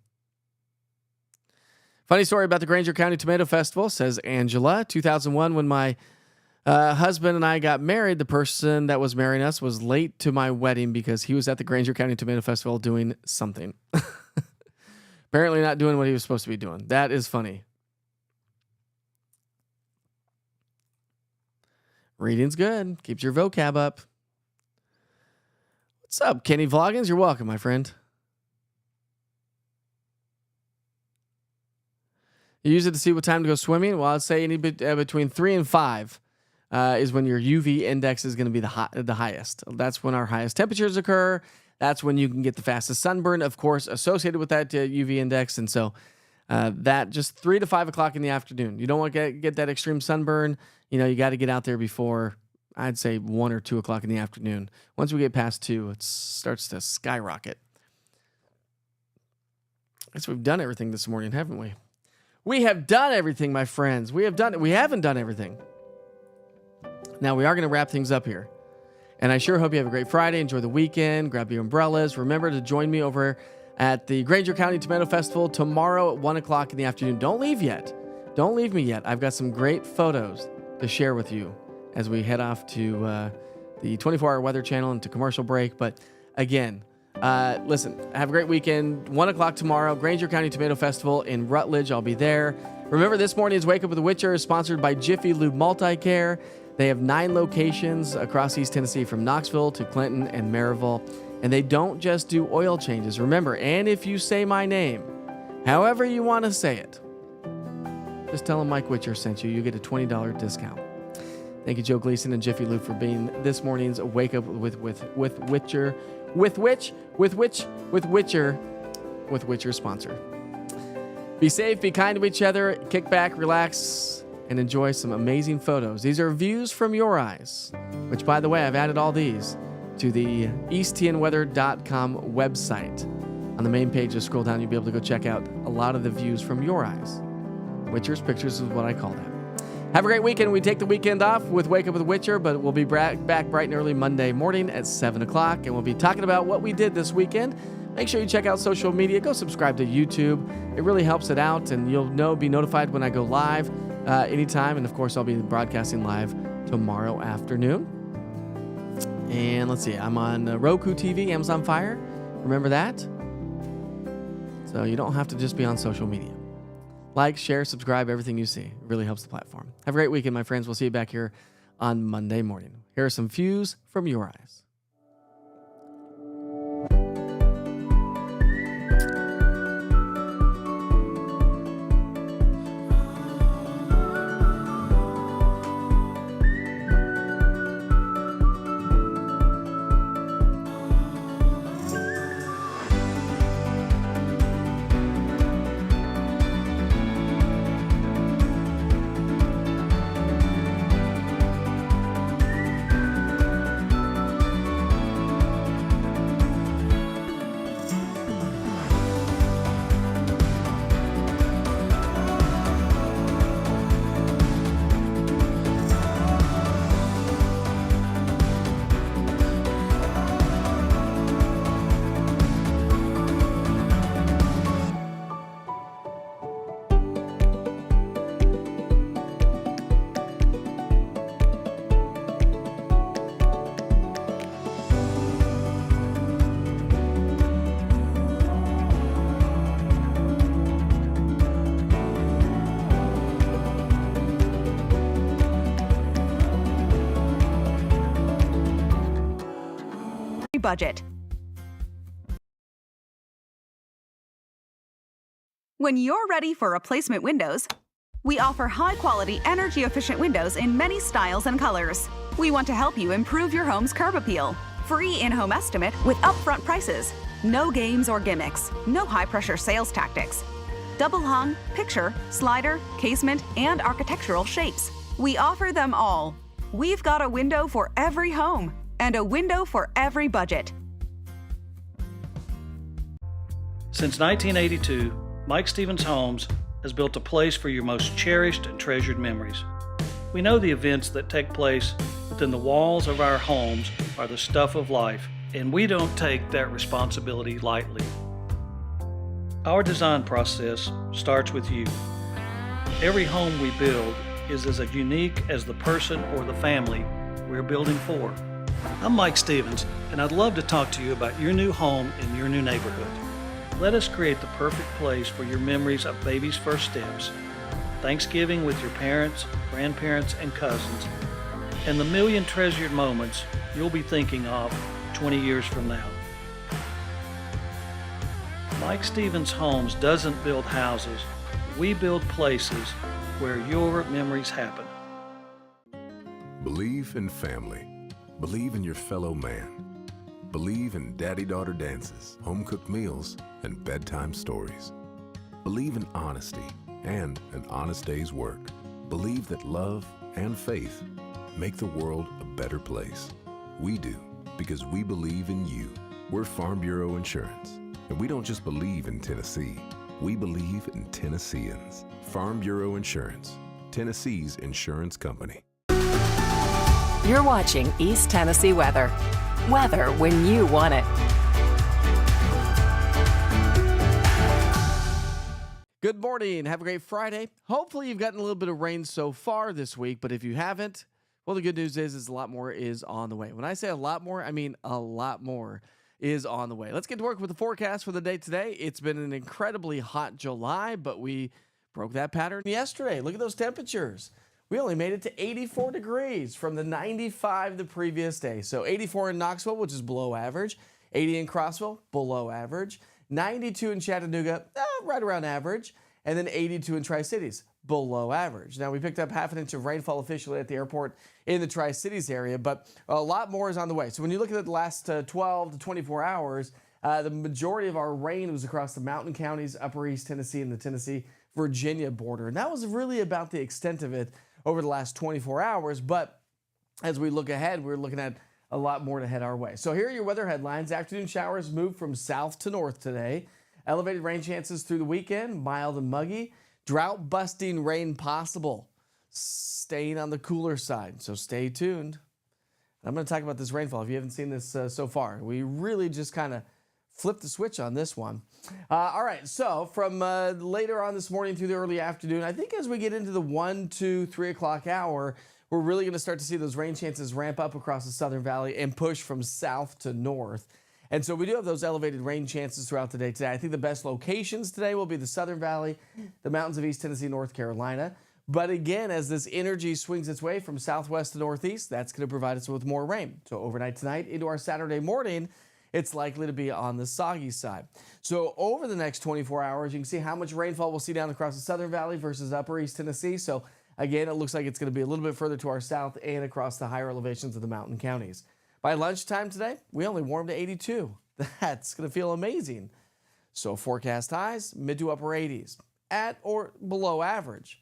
Funny story about the Granger County Tomato Festival, says Angela. 2001, when my husband and I got married, the person that was marrying us was late to my wedding because he was at the Granger County Tomato Festival doing something. Apparently not doing what he was supposed to be doing. That is funny. Reading's good. Keeps your vocab up. What's up, Kenny Vloggins? You're welcome, my friend. You use it to see what time to go swimming? Well, I'd say between 3 and 5 is when your UV index is going to be the highest. That's when our highest temperatures occur. That's when you can get the fastest sunburn, of course, associated with that UV index. And so that just 3 to 5 o'clock in the afternoon. You don't want to get that extreme sunburn. You got to get out there before, I'd say, 1 or 2 o'clock in the afternoon. Once we get past 2, it starts to skyrocket. I guess we've done everything this morning, haven't we? We have done everything, my friends. We haven't done everything. Now, we are going to wrap things up here. And I sure hope you have a great Friday. Enjoy the weekend. Grab your umbrellas. Remember to join me over at the Granger County Tomato Festival tomorrow at 1 o'clock in the afternoon. Don't leave yet. Don't leave me yet. I've got some great photos to share with you as we head off to the 24-hour weather channel and to commercial break. But again, listen, have a great weekend. 1 o'clock tomorrow, Granger County Tomato Festival in Rutledge. I'll be there. Remember, this morning's Wake Up with the Witcher is sponsored by Jiffy Lube Multi-Care. They have 9 locations across East Tennessee, from Knoxville to Clinton and Maryville. And they don't just do oil changes. Remember, and if you say my name, however you want to say it, just tell them Mike Witcher sent you. You get a $20 discount. Thank you, Joe Gleason and Jiffy Lube, for being this morning's Wake Up with Witcher. With Witcher sponsor. Be safe, be kind to each other, kick back, relax, and enjoy some amazing photos. These are views from your eyes, which, by the way, I've added all these to the easttnweather.com website. On the main page, just scroll down, you'll be able to go check out a lot of the views from your eyes. Witcher's Pictures is what I call that. Have a great weekend. We take the weekend off with Wake Up with Witcher, but we'll be back bright and early Monday morning at 7 o'clock, and we'll be talking about what we did this weekend. Make sure you check out social media. Go subscribe to YouTube. It really helps it out, and you'll be notified when I go live anytime. And, of course, I'll be broadcasting live tomorrow afternoon. And let's see. I'm on Roku TV, Amazon Fire. Remember that? So you don't have to just be on social media. Like, share, subscribe, everything you see. It really helps the platform. Have a great weekend, my friends. We'll see you back here on Monday morning. Here are some views from your eyes. Budget. When you're ready for replacement windows, we offer high-quality, energy-efficient windows in many styles and colors. We want to help you improve your home's curb appeal. Free in-home estimate with upfront prices. No games or gimmicks. No high-pressure sales tactics. Double hung, picture, slider, casement, and architectural shapes. We offer them all. We've got a window for every home and a window for every budget. Since 1982, Mike Stevens Homes has built a place for your most cherished and treasured memories. We know the events that take place within the walls of our homes are the stuff of life, and we don't take that responsibility lightly. Our design process starts with you. Every home we build is as unique as the person or the family we're building for. I'm Mike Stevens, and I'd love to talk to you about your new home in your new neighborhood. Let us create the perfect place for your memories of baby's first steps, Thanksgiving with your parents, grandparents, and cousins, and the million treasured moments you'll be thinking of 20 years from now. Mike Stevens Homes doesn't build houses. We build places where your memories happen. Believe in family. Believe in your fellow man. Believe in daddy-daughter dances, home-cooked meals, and bedtime stories. Believe in honesty and an honest day's work. Believe that love and faith make the world a better place. We do, because we believe in you. We're Farm Bureau Insurance, and we don't just believe in Tennessee. We believe in Tennesseans. Farm Bureau Insurance, Tennessee's insurance company. You're watching East Tennessee weather. Weather when you want it. Good morning. Have a great Friday. Hopefully you've gotten a little bit of rain so far this week, but if you haven't, well, the good news is a lot more is on the way. When I say a lot more, I mean a lot more is on the way. Let's get to work with the forecast for the day today. It's been an incredibly hot July, but we broke that pattern yesterday. Look at those temperatures. We only made it to 84 degrees from the 95 the previous day. So 84 in Knoxville, which is below average. 80 in Crossville, below average. 92 in Chattanooga, right around average. And then 82 in Tri-Cities, below average. Now, we picked up half an inch of rainfall officially at the airport in the Tri-Cities area, but a lot more is on the way. So when you look at the last 12 to 24 hours, the majority of our rain was across the mountain counties, upper East Tennessee, and the Tennessee-Virginia border. And that was really about the extent of it over the last 24 hours. But as we look ahead, we're looking at a lot more to head our way. So here are your weather headlines. Afternoon showers move from south to north today. Elevated rain chances through the weekend, mild and muggy. Drought-busting rain possible. Staying on the cooler side, so stay tuned. I'm going to talk about this rainfall if you haven't seen this so far. We really just kind of flipped the switch on this one. All right, so from later on this morning through the early afternoon, I think as we get into the 1, 2, 3 o'clock hour, we're really going to start to see those rain chances ramp up across the Southern Valley and push from south to north. And so we do have those elevated rain chances throughout the day today. I think the best locations today will be the Southern Valley, the mountains of East Tennessee, North Carolina. But again, as this energy swings its way from southwest to northeast, that's going to provide us with more rain. So overnight tonight into our Saturday morning, it's likely to be on the soggy side. So over the next 24 hours, you can see how much rainfall we'll see down across the Southern Valley versus upper East Tennessee. So again, it looks like it's going to be a little bit further to our south and across the higher elevations of the mountain counties. By lunchtime today, we only warmed to 82. That's going to feel amazing. So forecast highs, mid to upper 80s, at or below average.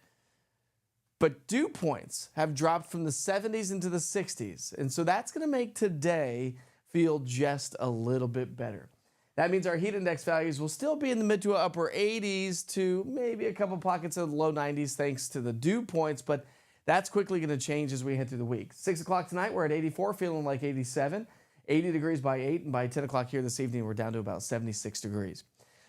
But dew points have dropped from the 70s into the 60s. And so that's going to make today feel just a little bit better. That means our heat index values will still be in the mid to upper 80s to maybe a couple pockets of the low 90s thanks to the dew points, but that's quickly going to change as we head through the week. 6 o'clock tonight, we're at 84, feeling like 87. 80 degrees by 8, and by 10 o'clock here this evening, we're down to about 76 degrees.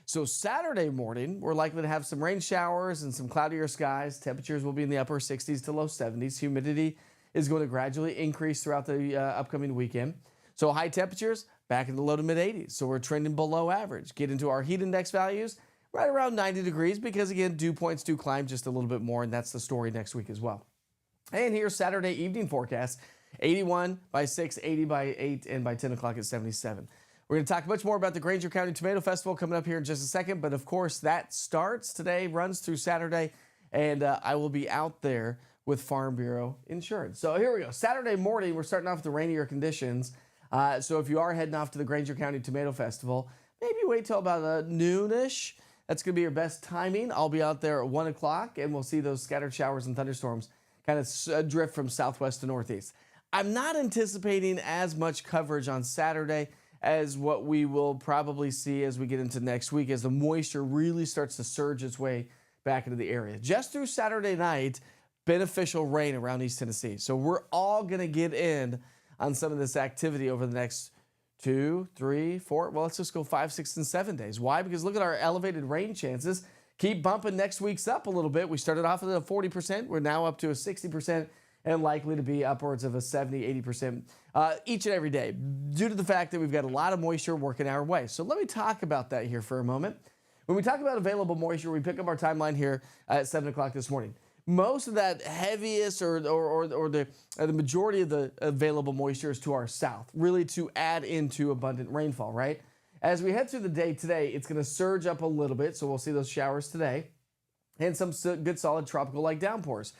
So Saturday morning, we're likely to have some rain showers and some cloudier skies. Temperatures will be in the upper 60s to low 70s. Humidity is going to gradually increase throughout the upcoming weekend. So high temperatures back in the low to mid 80s. So we're trending below average. Get into our heat index values right around 90 degrees because, again, dew points do climb just a little bit more, and that's the story next week as well. And here's Saturday evening forecast. 81 by 6, 80 by 8, and by 10 o'clock at 77. We're going to talk much more about the Granger County Tomato Festival coming up here in just a second. But, of course, that starts today, runs through Saturday, and I will be out there with Farm Bureau Insurance. So here we go. Saturday morning, we're starting off with the rainier conditions. So if you are heading off to the Granger County Tomato Festival, maybe wait till about noonish. That's going to be your best timing. I'll be out there at 1 o'clock, and we'll see those scattered showers and thunderstorms kind of drift from southwest to northeast. I'm not anticipating as much coverage on Saturday as what we will probably see as we get into next week as the moisture really starts to surge its way back into the area. Just through Saturday night, beneficial rain around East Tennessee. So we're all going to get in on some of this activity over the next 2, 3, 4. Well, let's just go 5, 6, and 7 days. Why? Because look at our elevated rain chances. Keep bumping next week's up a little bit. We started off at a 40%. We're now up to a 60% and likely to be upwards of a 70, 80% each and every day due to the fact that we've got a lot of moisture working our way. So let me talk about that here for a moment. When we talk about available moisture, we pick up our timeline here at 7 o'clock this morning. Most of that heaviest or the majority of the available moisture is to our south, really to add into abundant rainfall, right? As we head through the day today, it's going to surge up a little bit, so we'll see those showers today and some good solid tropical-like downpours.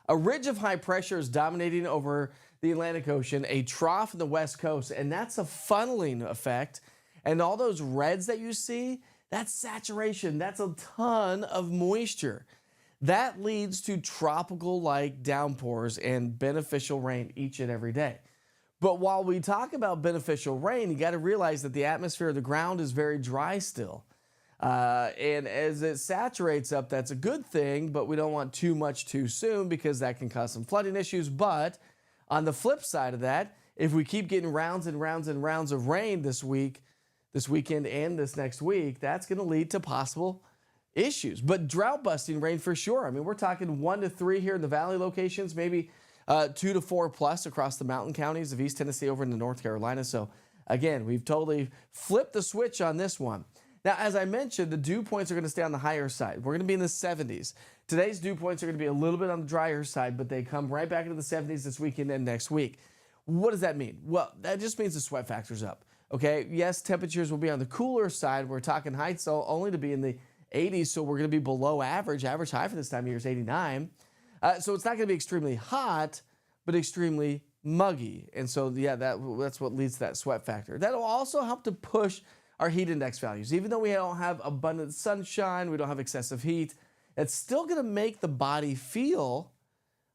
A ridge of high pressure is dominating over the Atlantic Ocean, a trough in the west coast, and that's a funneling effect. And all those reds that you see, that's saturation. That's a ton of moisture. That leads to tropical-like downpours and beneficial rain each and every day. But while we talk about beneficial rain, you got to realize that the atmosphere of the ground is very dry still. And as it saturates up, that's a good thing, but we don't want too much too soon because that can cause some flooding issues. But on the flip side of that, if we keep getting rounds and rounds and rounds of rain this weekend and this next week, that's going to lead to possible issues. But drought busting rain for sure. I mean, we're talking 1 to 3 here in the valley locations, maybe 2 to 4 plus across the mountain counties of East Tennessee over into North Carolina. So again, we've totally flipped the switch on this one. Now, as I mentioned, the dew points are going to stay on the higher side. We're going to be in the 70s. Today's dew points are going to be a little bit on the drier side, but they come right back into the 70s this weekend and next week. What does that mean? Well, that just means the sweat factor's up. Okay, yes, temperatures will be on the cooler side. We're talking heights only to be in the 80s, so we're going to be below average. Average high for this time of year is 89. So it's not going to be extremely hot, but extremely muggy. And so, yeah, that's what leads to that sweat factor. That'll also help to push our heat index values. Even though we don't have abundant sunshine, we don't have excessive heat, it's still going to make the body feel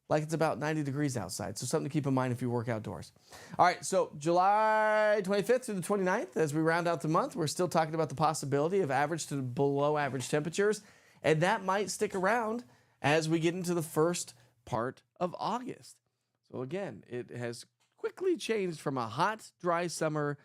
like it's about 90 degrees outside. So something to keep in mind if you work outdoors. All right, so July 25th through the 29th, as we round out the month, we're still talking about the possibility of average to below average temperatures, and that might stick around as we get into the first part of August. So again, it has quickly changed from a hot, dry summer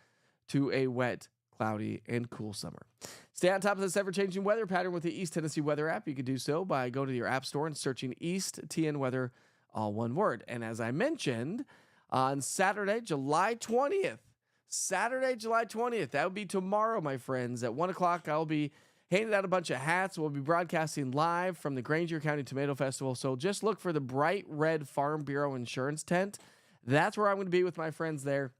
to a wet, cloudy, and cool summer. Stay on top of this ever-changing weather pattern with the East Tennessee Weather app. You can do so by going to your app store and searching East TN Weather, all one word. And as I mentioned, on Saturday, July 20th, that would be tomorrow, my friends. At 1 o'clock, I'll be handing out a bunch of hats. We'll be broadcasting live from the Granger County Tomato Festival. So just look for the bright red Farm Bureau insurance tent. That's where I'm going to be with my friends there.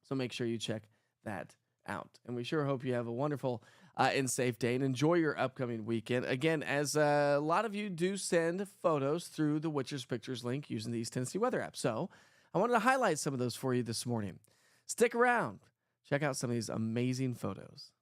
So make sure you check that out. And we sure hope you have a wonderful and safe day and enjoy your upcoming weekend. Again, as a lot of you do send photos through the Witcher's Pictures link using the East Tennessee Weather app. So I wanted to highlight some of those for you this morning. Stick around. Check out some of these amazing photos.